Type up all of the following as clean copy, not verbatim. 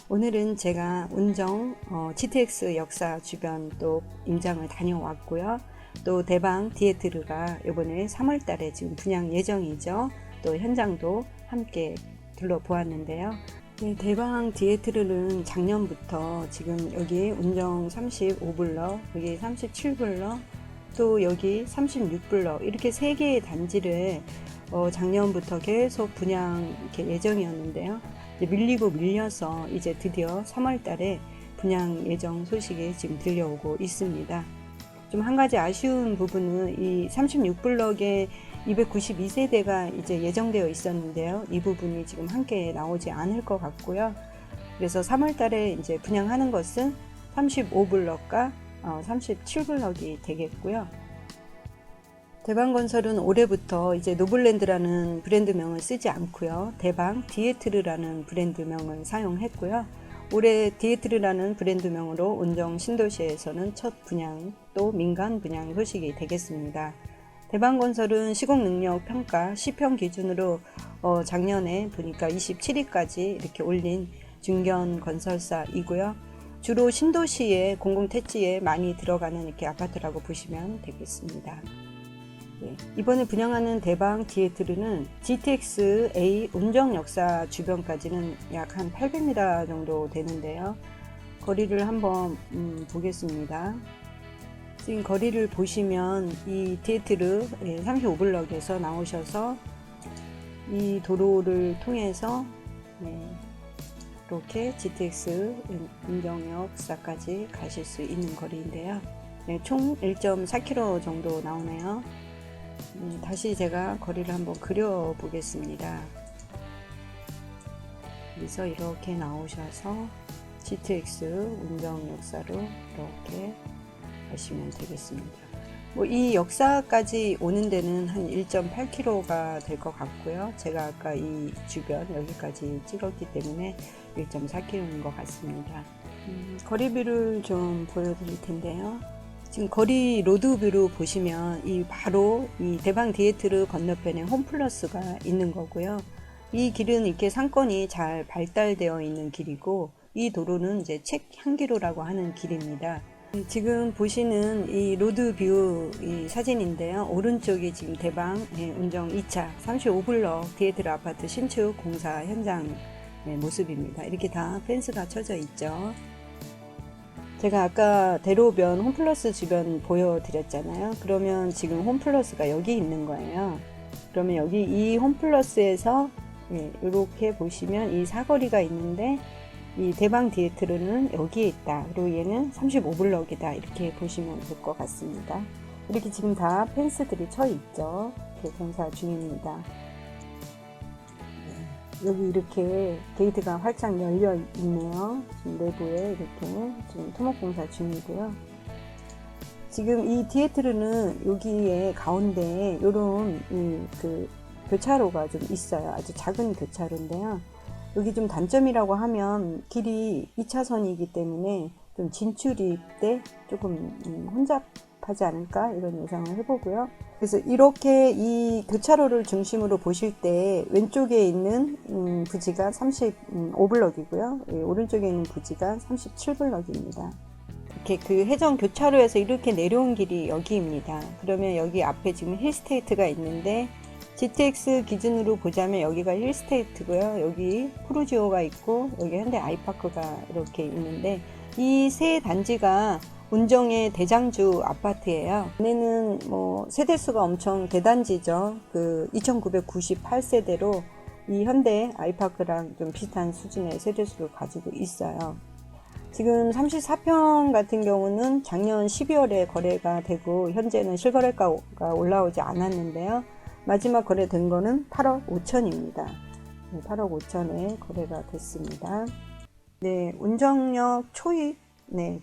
오늘은 제가 운정 GTX 역사 주변 또 임장을 다녀왔고요. 또 대방 디에트르가 이번에 3월 달에 지금 분양 예정이죠. 또 현장도 함께 둘러보았는데요. 네, 대방 디에트르는 작년부터 지금 여기 운정 35블럭, 여기 37블럭, 또 여기 36블럭 이렇게 3개의 단지를 작년부터 계속 분양 예정이었는데요. 밀리고 밀려서 이제 드디어 3월 달에 분양 예정 소식이 지금 들려오고 있습니다. 좀 한 가지 아쉬운 부분은 이 36블럭에 292세대가 이제 예정되어 있었는데요. 이 부분이 지금 함께 나오지 않을 것 같고요. 그래서 3월 달에 이제 분양하는 것은 35블럭과 37블럭이 되겠고요. 대방건설은 올해부터 이제 노블랜드라는 브랜드명을 쓰지 않고요. 대방 디에트르라는 브랜드명을 사용했고요. 올해 디에트르라는 브랜드명으로 운정 신도시에서는 첫 분양 또 민간 분양 소식이 되겠습니다. 대방건설은 시공능력 평가 시평 기준으로 작년에 보니까 27위까지 이렇게 올린 중견 건설사이고요. 주로 신도시의 공공택지에 많이 들어가는 이렇게 아파트라고 보시면 되겠습니다. 이번에 분양하는 대방 디에트르는 GTX A 운정 역사 주변까지는 약 한 800m 정도 되는데요. 거리를 한번 보겠습니다. 지금 거리를 보시면 이 디에트르 35블럭에서 나오셔서 이 도로를 통해서 이렇게 GTX 운정역사까지 가실 수 있는 거리인데요. 총 1.4km 정도 나오네요. 다시 제가 거리를 한번 그려 보겠습니다. 여기서 이렇게 나오셔서 GTX 운정 역사로 이렇게 가시면 되겠습니다. 이 역사까지 오는 데는 한 1.8km가 될 것 같고요. 제가 아까 이 주변 여기까지 찍었기 때문에 1.4km인 것 같습니다. 거리뷰를 좀 보여드릴 텐데요. 지금 거리 로드뷰로 보시면 바로 이 대방 디에트르 건너편에 홈플러스가 있는 거고요. 이 길은 이렇게 상권이 잘 발달되어 있는 길이고 이 도로는 이제 책향기로라고 하는 길입니다. 지금 보시는 이 로드뷰 이 사진인데요. 오른쪽이 지금 대방 운정 2차 35블럭 디에트르 아파트 신축 공사 현장 모습입니다. 이렇게 다 펜스가 쳐져 있죠. 제가 아까 대로변 홈플러스 주변 보여드렸잖아요. 그러면 지금 홈플러스가 여기 있는 거예요. 그러면 여기 이 홈플러스에서 이렇게 보시면 이 사거리가 있는데 이 대방 디에트르는 여기에 있다. 그리고 얘는 35블럭이다. 이렇게 보시면 될 것 같습니다. 이렇게 지금 다 펜스들이 쳐 있죠. 이렇게 공사 중입니다. 여기 이렇게 게이트가 활짝 열려 있네요. 지금 내부에 이렇게 지금 토목 공사 중이고요. 지금 이 디에트르는 여기에 가운데 이런 그 교차로가 좀 있어요. 아주 작은 교차로인데요. 여기 좀 단점이라고 하면 길이 2차선이기 때문에 좀 진출입 때 조금 혼잡하지 않을까 이런 예상을 해보고요. 그래서 이렇게 이 교차로를 중심으로 보실 때 왼쪽에 있는 부지가 35블럭이고요. 오른쪽에 있는 부지가 37블럭입니다. 이렇게 그 해전 교차로에서 이렇게 내려온 길이 여기입니다. 그러면 여기 앞에 지금 힐스테이트가 있는데 GTX 기준으로 보자면 여기가 힐스테이트고요. 여기 프루지오가 있고 여기 현대 아이파크가 이렇게 있는데 이 세 단지가 운정의 대장주 아파트예요. 얘네는 세대수가 엄청 대단지죠. 그 2998세대로 이 현대 아이파크랑 좀 비슷한 수준의 세대수를 가지고 있어요. 지금 34평 같은 경우는 작년 12월에 거래가 되고 현재는 실거래가가 올라오지 않았는데요. 마지막 거래된 거는 8억 5천입니다. 8억 5천에 거래가 됐습니다. 네, 운정역 초입,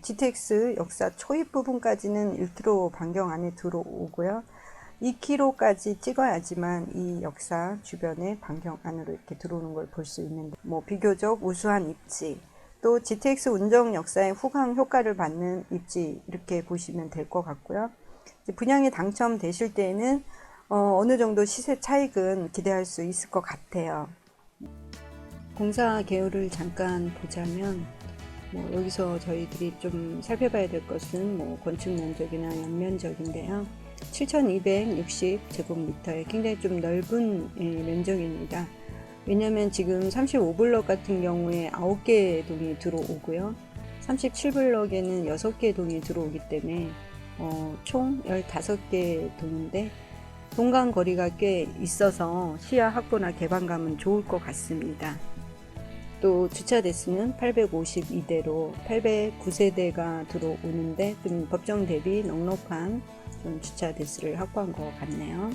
GTX 역사 초입 부분까지는 1km 반경 안에 들어오고요. 2km까지 찍어야지만 이 역사 주변의 반경 안으로 이렇게 들어오는 걸 볼 수 있는데, 비교적 우수한 입지, 또 GTX 운정 역사의 후광 효과를 받는 입지 이렇게 보시면 될 것 같고요. 분양에 당첨되실 때에는 어느 정도 시세 차익은 기대할 수 있을 것 같아요. 공사 개요를 잠깐 보자면 여기서 저희들이 좀 살펴봐야 될 것은 건축 면적이나 연면적인데요. 7260제곱미터의 굉장히 좀 넓은 면적입니다. 왜냐면 지금 35블럭 같은 경우에 9개 동이 들어오고요. 37블럭에는 6개 동이 들어오기 때문에 총 15개 동인데 동간 거리가 꽤 있어서 시야 확보나 개방감은 좋을 것 같습니다. 또 주차 대수는 852대로 809세대가 들어오는데 좀 법정 대비 넉넉한 좀 주차 대수를 확보한 것 같네요.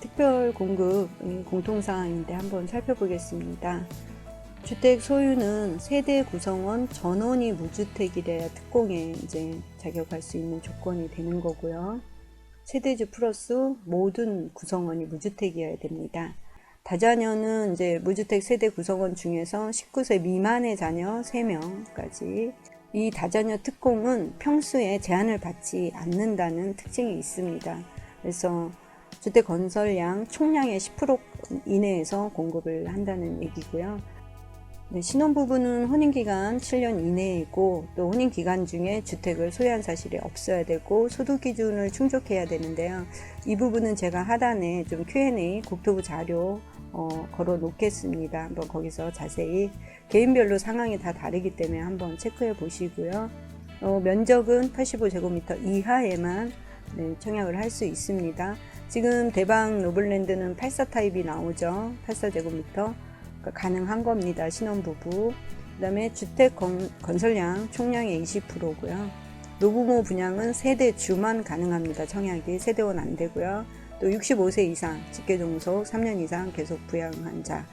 특별 공급 공통사항인데 한번 살펴보겠습니다. 주택 소유는 세대 구성원 전원이 무주택이래야 특공에 이제 자격할 수 있는 조건이 되는 거고요. 세대주 플러스 모든 구성원이 무주택이어야 됩니다. 다자녀는 이제 무주택 세대 구성원 중에서 19세 미만의 자녀 3명까지. 이 다자녀 특공은 평수에 제한을 받지 않는다는 특징이 있습니다. 그래서 주택 건설량 총량의 10% 이내에서 공급을 한다는 얘기고요. 네, 신혼부부는 혼인기간 7년 이내이고 또 혼인기간 중에 주택을 소유한 사실이 없어야 되고 소득기준을 충족해야 되는데요. 이 부분은 제가 하단에 좀 Q&A 국토부 자료 걸어 놓겠습니다. 한번 거기서 자세히 개인별로 상황이 다 다르기 때문에 한번 체크해 보시고요. 면적은 85제곱미터 이하에만 청약을 할 수 있습니다. 지금 대방 노블랜드는 84 타입이 나오죠. 84제곱미터 가능한 겁니다. 신혼부부. 그 다음에 주택 건설량 총량의 20%고요. 노부모 분양은 세대주만 가능합니다. 청약이 세대원 안 되고요. 또 65세 이상 직계종속 3년 이상 계속 부양한 자,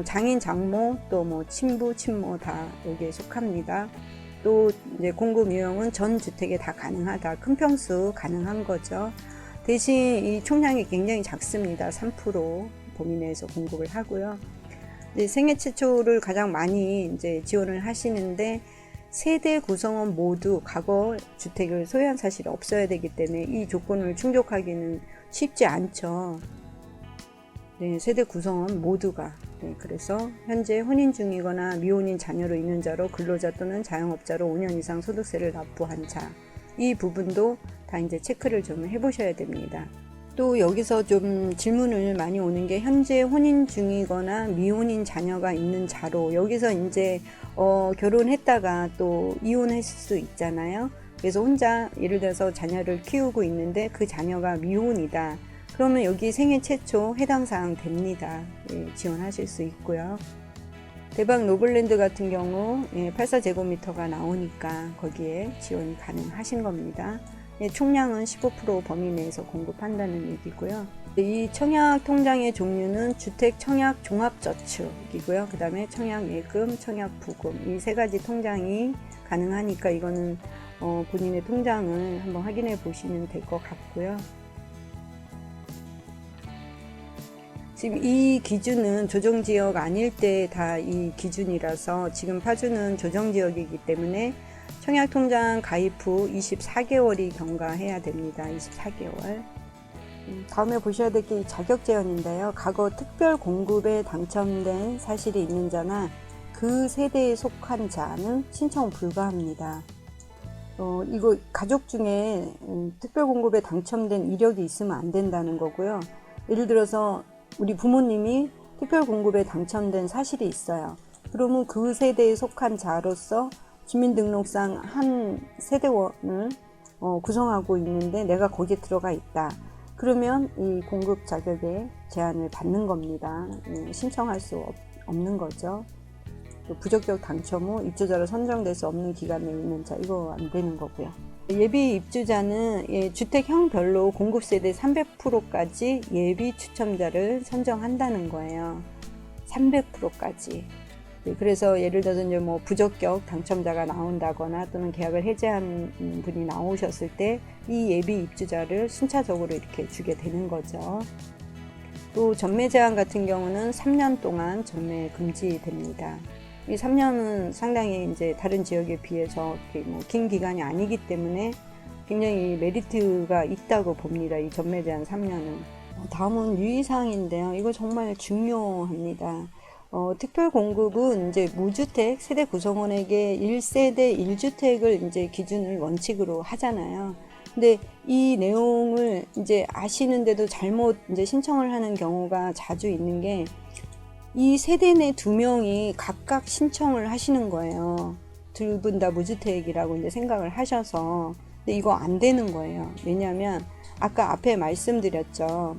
장인 장모 또 친부 친모 다 여기에 속합니다. 또 이제 공급 유형은 전 주택에 다 가능하다. 큰 평수 가능한 거죠. 대신 이 총량이 굉장히 작습니다. 3% 범위 내에서 공급을 하고요. 이제 생애 최초를 가장 많이 이제 지원을 하시는데 세대 구성원 모두 과거 주택을 소유한 사실이 없어야 되기 때문에 이 조건을 충족하기는 쉽지 않죠. 네, 세대 구성원 모두가. 네, 그래서 현재 혼인 중이거나 미혼인 자녀로 있는 자로 근로자 또는 자영업자로 5년 이상 소득세를 납부한 자. 이 부분도 다 이제 체크를 좀 해보셔야 됩니다. 또 여기서 좀 질문을 많이 오는 게 현재 혼인 중이거나 미혼인 자녀가 있는 자로 여기서 이제 결혼했다가 또 이혼했을 수 있잖아요. 그래서 혼자 예를 들어서 자녀를 키우고 있는데 그 자녀가 미혼이다. 그러면 여기 생애 최초 해당 사항 됩니다. 예, 지원하실 수 있고요. 대방 노블랜드 같은 경우 84제곱미터가 나오니까 거기에 지원이 가능하신 겁니다. 총량은 15% 범위 내에서 공급한다는 얘기고요. 이 청약 통장의 종류는 주택 청약 종합저축이고요. 그 다음에 청약 예금, 청약 부금 이 세 가지 통장이 가능하니까 이거는 본인의 통장을 한번 확인해 보시면 될 것 같고요. 지금 이 기준은 조정지역 아닐 때 다 이 기준이라서 지금 파주는 조정지역이기 때문에 청약통장 가입 후 24개월이 경과해야 됩니다. 24개월. 다음에 보셔야 될 게 자격 제한인데요. 과거 특별 공급에 당첨된 사실이 있는 자나 그 세대에 속한 자는 신청 불가합니다. 이거 가족 중에 특별 공급에 당첨된 이력이 있으면 안 된다는 거고요. 예를 들어서 우리 부모님이 특별 공급에 당첨된 사실이 있어요. 그러면 그 세대에 속한 자로서 주민등록상 한 세대원을 구성하고 있는데 내가 거기에 들어가 있다. 그러면 이 공급 자격에 제한을 받는 겁니다. 신청할 수 없는 거죠. 부적격 당첨 후 입주자로 선정될 수 없는 기간 내에 있는 자, 이거 안 되는 거고요. 예비 입주자는 주택형별로 공급세대 300%까지 예비 추첨자를 선정한다는 거예요. 300%까지. 그래서 예를 들어서 이제 부적격 당첨자가 나온다거나 또는 계약을 해지한 분이 나오셨을 때 이 예비 입주자를 순차적으로 이렇게 주게 되는 거죠. 또 전매 제한 같은 경우는 3년 동안 전매 금지됩니다. 이 3년은 상당히 이제 다른 지역에 비해서 긴 기간이 아니기 때문에 굉장히 메리트가 있다고 봅니다. 이 전매 제한 3년은. 다음은 유의사항인데요. 이거 정말 중요합니다. 특별 공급은 이제 무주택 세대 구성원에게 1세대 1주택을 이제 기준을 원칙으로 하잖아요. 근데 이 내용을 이제 아시는데도 잘못 이제 신청을 하는 경우가 자주 있는 게, 이 세대 내 2명이 각각 신청을 하시는 거예요. 둘 분 다 무주택이라고 이제 생각을 하셔서. 근데 이거 안 되는 거예요. 왜냐하면 아까 앞에 말씀드렸죠.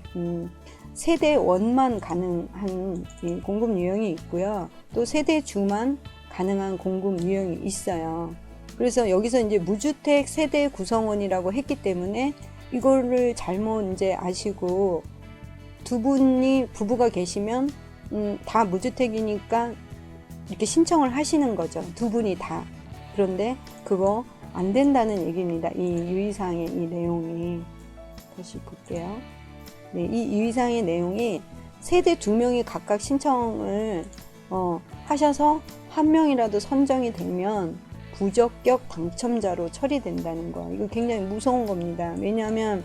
세대 1만 가능한 공급 유형이 있고요. 또 세대 2만 가능한 공급 유형이 있어요. 그래서 여기서 이제 무주택 세대 구성원이라고 했기 때문에 이거를 잘못 이제 아시고, 두 분이 부부가 계시면 다 무주택이니까 이렇게 신청을 하시는 거죠. 두 분이 다. 그런데 그거 안 된다는 얘기입니다. 이 유의사항의 이 내용이. 다시 볼게요. 네, 이 유의사항의 내용이 세대 2명이 각각 신청을 하셔서 한 명이라도 선정이 되면 부적격 당첨자로 처리된다는 거. 이거 굉장히 무서운 겁니다. 왜냐하면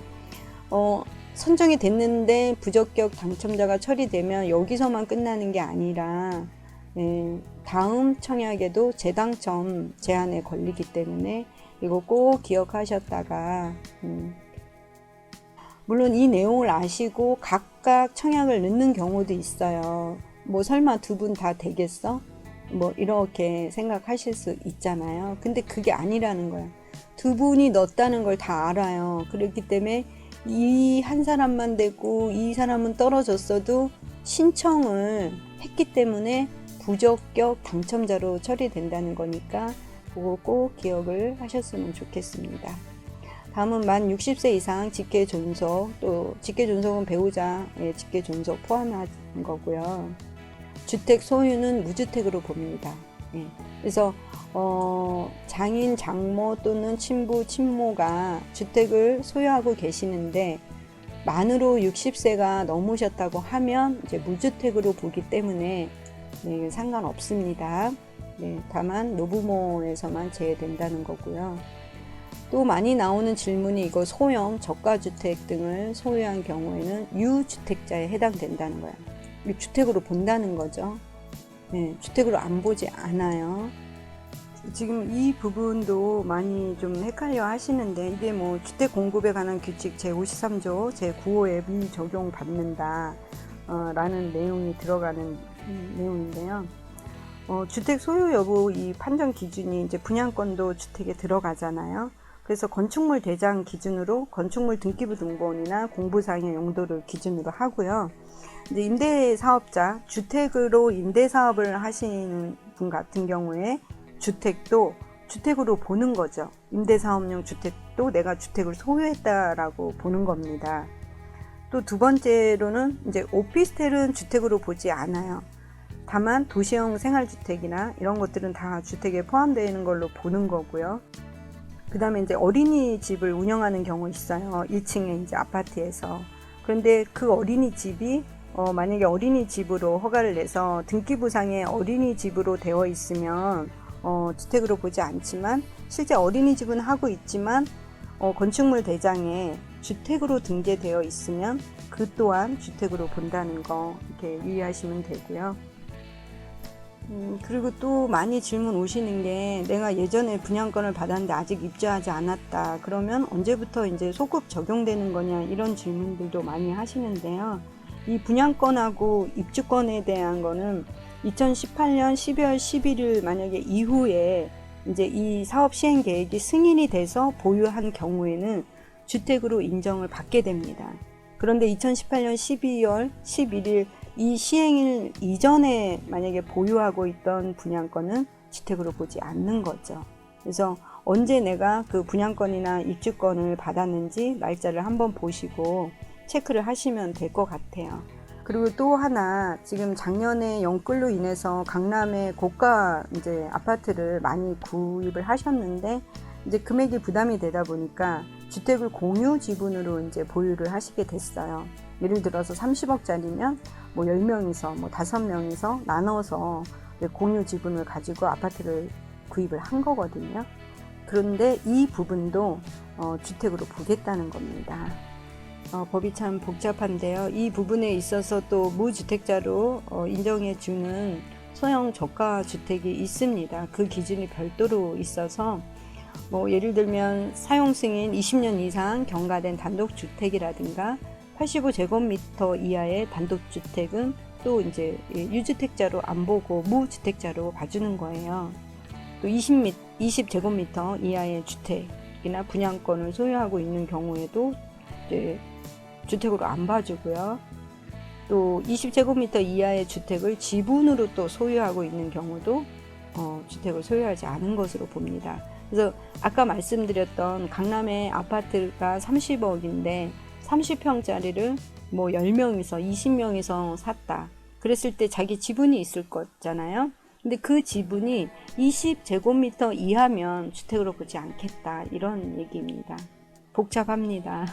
선정이 됐는데 부적격 당첨자가 처리되면 여기서만 끝나는 게 아니라 다음 청약에도 재당첨 제한에 걸리기 때문에 이거 꼭 기억하셨다가, 물론 이 내용을 아시고 각각 청약을 넣는 경우도 있어요. 뭐 설마 두 분 다 되겠어? 뭐 이렇게 생각하실 수 있잖아요. 근데 그게 아니라는 거예요. 두 분이 넣었다는 걸 다 알아요. 그렇기 때문에 이 한 사람만 되고 이 사람은 떨어졌어도 신청을 했기 때문에 부적격 당첨자로 처리된다는 거니까 그거 꼭 기억을 하셨으면 좋겠습니다. 다음은 만 60세 이상 직계존속, 또 직계존속은 배우자의 직계존속 포함한 거고요. 주택 소유는 무주택으로 봅니다. 그래서 장인, 장모 또는 친부, 친모가 주택을 소유하고 계시는데 만으로 60세가 넘으셨다고 하면 이제 무주택으로 보기 때문에 상관없습니다. 다만 노부모에서만 제외된다는 거고요. 또 많이 나오는 질문이 이거 소형, 저가주택 등을 소유한 경우에는 유주택자에 해당된다는 거예요. 주택으로 본다는 거죠. 주택으로 안 보지 않아요. 지금 이 부분도 많이 좀 헷갈려 하시는데, 이게 뭐 주택 공급에 관한 규칙 제53조 제9호에 미적용 받는다 라는 내용이 들어가는 내용인데요. 주택 소유 여부 이 판정 기준이 이제 분양권도 주택에 들어가잖아요. 그래서 건축물 대장 기준으로 건축물 등기부 등본이나 공부사항의 용도를 기준으로 하고요. 이제 임대사업자, 주택으로 임대사업을 하시는 분 같은 경우에 주택도 주택으로 보는 거죠. 임대사업용 주택도 내가 주택을 소유했다라고 보는 겁니다. 또 두 번째로는 이제 오피스텔은 주택으로 보지 않아요. 다만 도시형 생활주택이나 이런 것들은 다 주택에 포함되어 있는 걸로 보는 거고요. 그 다음에 이제 어린이집을 운영하는 경우 있어요. 1층에 이제 아파트에서. 그런데 그 어린이집이 만약에 어린이집으로 허가를 내서 등기부상에 어린이집으로 되어 있으면 주택으로 보지 않지만, 실제 어린이집은 하고 있지만 건축물 대장에 주택으로 등재되어 있으면 그 또한 주택으로 본다는 거 이렇게 유의하시면 되고요. 그리고 또 많이 질문 오시는 게, 내가 예전에 분양권을 받았는데 아직 입주하지 않았다. 그러면 언제부터 이제 소급 적용되는 거냐, 이런 질문들도 많이 하시는데요. 이 분양권하고 입주권에 대한 거는 2018년 12월 11일 만약에 이후에 이제 이 사업 시행 계획이 승인이 돼서 보유한 경우에는 주택으로 인정을 받게 됩니다. 그런데 2018년 12월 11일 이 시행일 이전에 만약에 보유하고 있던 분양권은 주택으로 보지 않는 거죠. 그래서 언제 내가 그 분양권이나 입주권을 받았는지 날짜를 한번 보시고 체크를 하시면 될 것 같아요. 그리고 또 하나, 지금 작년에 영끌로 인해서 강남에 고가 이제 아파트를 많이 구입을 하셨는데 이제 금액이 부담이 되다 보니까 주택을 공유 지분으로 이제 보유를 하시게 됐어요. 예를 들어서 30억짜리면 뭐 10명이서 뭐 5명이서 나눠서 공유 지분을 가지고 아파트를 구입을 한 거거든요. 그런데 이 부분도 주택으로 보겠다는 겁니다. 법이 참 복잡한데요. 이 부분에 있어서 또 무주택자로 인정해주는 소형 저가 주택이 있습니다. 그 기준이 별도로 있어서 뭐 예를 들면 사용 승인 20년 이상 경과된 단독주택이라든가 85제곱미터 이하의 단독주택은 또 이제 유주택자로 안 보고 무주택자로 봐주는 거예요. 또 20제곱미터 이하의 주택이나 분양권을 소유하고 있는 경우에도 이제 주택으로 안 봐주고요. 또 20제곱미터 이하의 주택을 지분으로 또 소유하고 있는 경우도 주택을 소유하지 않은 것으로 봅니다. 그래서 아까 말씀드렸던 강남의 아파트가 30억인데 30평짜리를 뭐 10명이서 20명이서 샀다. 그랬을 때 자기 지분이 있을 거잖아요. 근데 그 지분이 20제곱미터 이하면 주택으로 보지 않겠다. 이런 얘기입니다. 복잡합니다.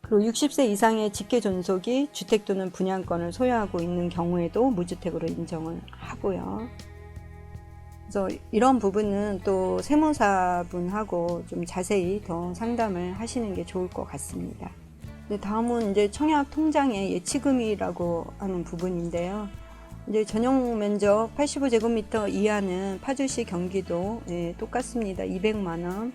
그리고 60세 이상의 직계 존속이 주택 또는 분양권을 소유하고 있는 경우에도 무주택으로 인정을 하고요. 그래서 이런 부분은 또 세무사분하고 좀 자세히 더 상담을 하시는 게 좋을 것 같습니다. 다음은 이제 청약 통장의 예치금이라고 하는 부분인데요. 이제 전용 면적 85제곱미터 이하는 파주시 경기도 똑같습니다. 200만원.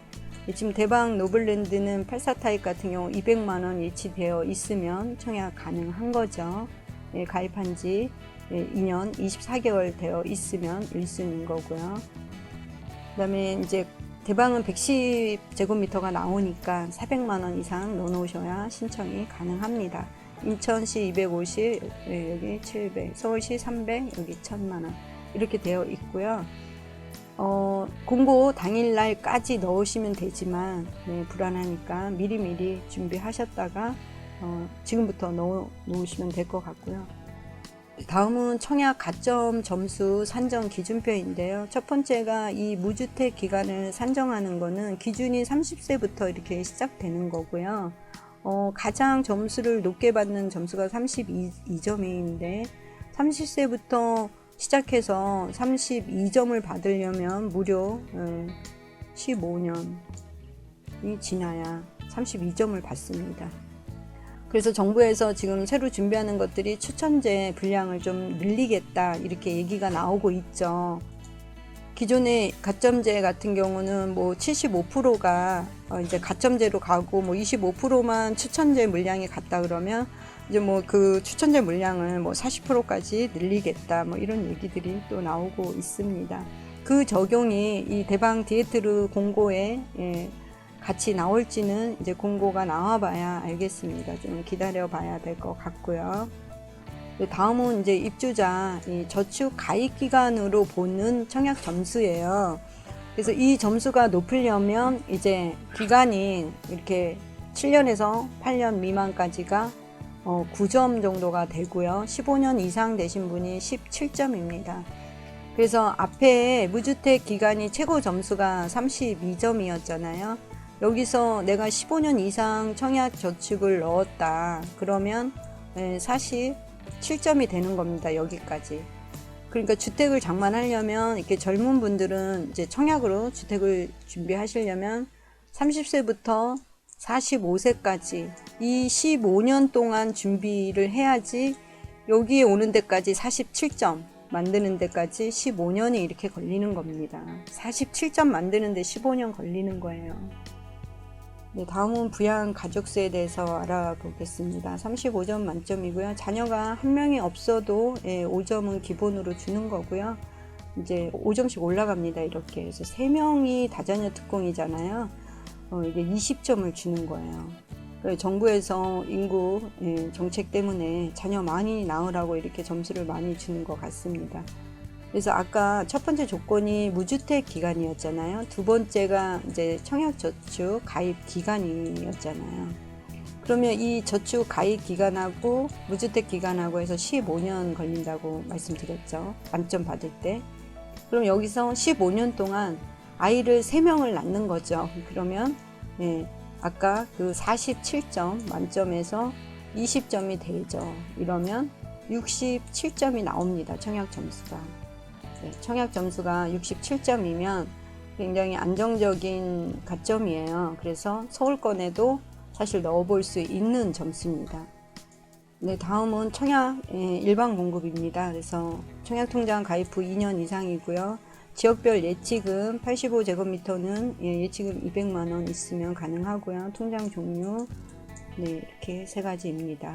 지금 대방 노블랜드는 84타입 같은 경우 200만원 예치되어 있으면 청약 가능한 거죠. 가입한 지 2년 24개월 되어 있으면 1순위인 거고요. 그 다음에 이제 대방은 110제곱미터가 나오니까 400만원 이상 넣어놓으셔야 신청이 가능합니다. 인천시 250, 여기 700, 서울시 300, 여기 1000만원 이렇게 되어 있고요. 공고 당일날까지 넣으시면 되지만 불안하니까 미리미리 준비하셨다가 지금부터 놓으시면 될 것 같고요. 다음은 청약 가점 점수 산정 기준표인데요. 첫 번째가 이 무주택 기간을 산정하는 거는 기준이 30세부터 이렇게 시작되는 거고요. 가장 점수를 높게 받는 점수가 32점인데 30세부터 시작해서 32점을 받으려면 무려 15년이 지나야 32점을 받습니다. 그래서 정부에서 지금 새로 준비하는 것들이 추천제 분량을 좀 늘리겠다 이렇게 얘기가 나오고 있죠. 기존의 가점제 같은 경우는 뭐 75%가 이제 가점제로 가고 뭐 25%만 추천제 물량이 갔다 그러면 이제 뭐 그 추천제 물량을 뭐 40%까지 늘리겠다 뭐 이런 얘기들이 또 나오고 있습니다. 그 적용이 이 대방 디에트르 공고에 같이 나올지는 이제 공고가 나와봐야 알겠습니다. 좀 기다려 봐야 될 것 같고요. 다음은 이제 입주자 저축 가입 기간으로 보는 청약 점수예요. 그래서 이 점수가 높으려면 이제 기간이 이렇게 7년에서 8년 미만까지가 9점 정도가 되고요. 15년 이상 되신 분이 17점입니다. 그래서 앞에 무주택 기간이 최고 점수가 32점이었잖아요. 여기서 내가 15년 이상 청약 저축을 넣었다. 그러면 47점이 되는 겁니다. 여기까지. 그러니까 주택을 장만하려면 이렇게 젊은 분들은 이제 청약으로 주택을 준비하시려면 30세부터 45세까지 이 15년 동안 준비를 해야지 여기에 오는 데까지 47점 만드는 데까지 15년이 이렇게 걸리는 겁니다. 47점 만드는 데 15년 걸리는 거예요. 다음은 부양 가족수에 대해서 알아보겠습니다. 35점 만점이고요. 자녀가 한 명이 없어도 5점은 기본으로 주는 거고요. 이제 5점씩 올라갑니다. 이렇게. 그래서 3명이 다자녀 특공이잖아요. 이게 20점을 주는 거예요. 정부에서 인구 정책 때문에 자녀 많이 낳으라고 이렇게 점수를 많이 주는 것 같습니다. 그래서 아까 첫 번째 조건이 무주택 기간이었잖아요. 두 번째가 이제 청약저축 가입 기간이었잖아요. 그러면 이 저축 가입 기간하고 무주택 기간하고 해서 15년 걸린다고 말씀드렸죠. 만점 받을 때. 그럼 여기서 15년 동안 아이를 3명을 낳는 거죠. 그러면 아까 그 47점 만점에서 20점이 되죠. 이러면 67점이 나옵니다. 청약 점수가. 청약 점수가 67점이면 굉장히 안정적인 가점이에요. 그래서 서울권에도 사실 넣어볼 수 있는 점수입니다. 네, 다음은 청약 일반 공급입니다. 그래서 청약통장 가입 후 2년 이상이고요. 지역별 예치금 85제곱미터는 예치금 200만원 있으면 가능하고요. 통장 종류 네, 이렇게 세 가지입니다.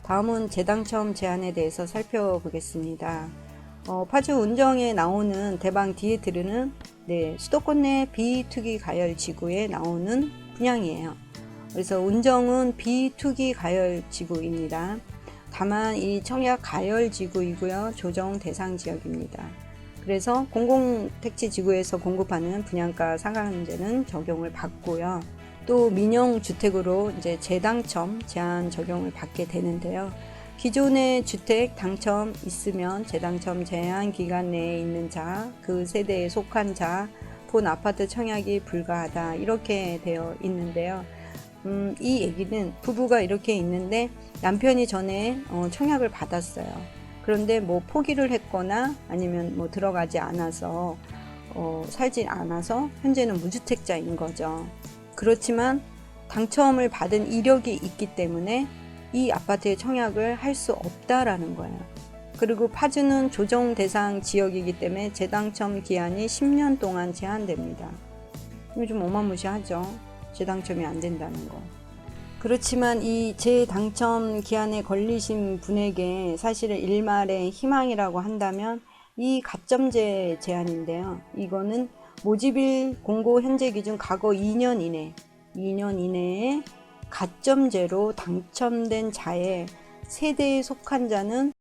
다음은 재당첨 제한에 대해서 살펴보겠습니다. 파주 운정에 나오는 대방 디에트르는 네, 수도권 내 비투기 가열 지구에 나오는 분양이에요. 그래서 운정은 비투기 가열 지구입니다. 다만 이 청약 가열 지구이고요. 조정 대상 지역입니다. 그래서 공공택지 지구에서 공급하는 분양가 상한제는 적용을 받고요. 또 민영주택으로 이제 재당첨 제한 적용을 받게 되는데요. 기존의 주택 당첨 있으면 재당첨 제한 기간 내에 있는 자, 그 세대에 속한 자, 본 아파트 청약이 불가하다 이렇게 되어 있는데요. 이 얘기는 부부가 이렇게 있는데 남편이 전에 청약을 받았어요. 그런데 뭐 포기를 했거나 아니면 뭐 들어가지 않아서 살지 않아서 현재는 무주택자인 거죠. 그렇지만 당첨을 받은 이력이 있기 때문에 이 아파트에 청약을 할 수 없다라는 거예요. 그리고 파주는 조정 대상 지역이기 때문에 재당첨 기한이 10년 동안 제한됩니다. 이거 좀 어마무시하죠. 재당첨이 안 된다는 거. 그렇지만 이 재당첨 기한에 걸리신 분에게 사실은 일말의 희망이라고 한다면 이 가점제 제한인데요. 이거는 모집일 공고 현재 기준 과거 2년 이내에 가점제로 당첨된 자의 세대에 속한 자는